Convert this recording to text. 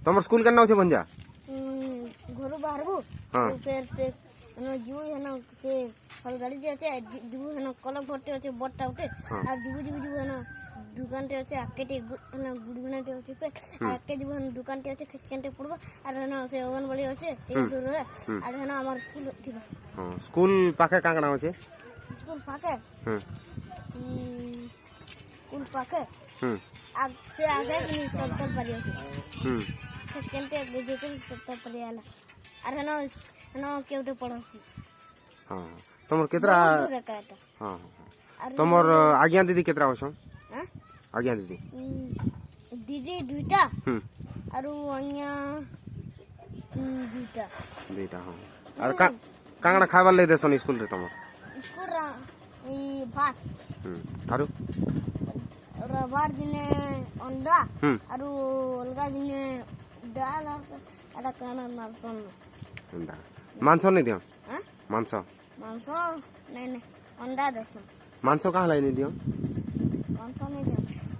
तुम स्कूल करना हो बंजा घरू बाहरबू हाँ। फिर से जीव है ना से फल गाड़ी जे আছে जीव है ना कलम भरते আছে বটটা উঠে আর জীব है ना দোকানতে আছে আকেটে না গুড়গুনাতে আছে पे আর আকে জীব দোকানতে আছে খেচকেনতে পড়ব আর না সে অঙ্গনবাড়ি আছে এই দূরে আর না আমার স্কুল থিবা हाँ स्कूल पाखे कांगड़ा होचे स्कूल पाके स्कूल पाके आग से आगे की सत्तर पड़ी होती खेचकेनते बेजे सत्तर पड़ी आला अरे ना केउटे पड़ोसी हाँ तुमर केतरा हाँ तुमर आज्ञा दीदी केतरा होछो हां आज्ञा दीदी दीदी दुईटा आरो अन्या दुईटा हाँ और कांगड़ा खाइबार ले देसन स्कूल रे तुमर स्कूल ई भात आरो रविवार दिने अंडा आरो अलगा दिने दाल आटा काना मांसन मांस नहीं दियो मांस मांस नहीं अंडा दसन मांस कहाँ लाई नहीं दियो मांस नहीं दियो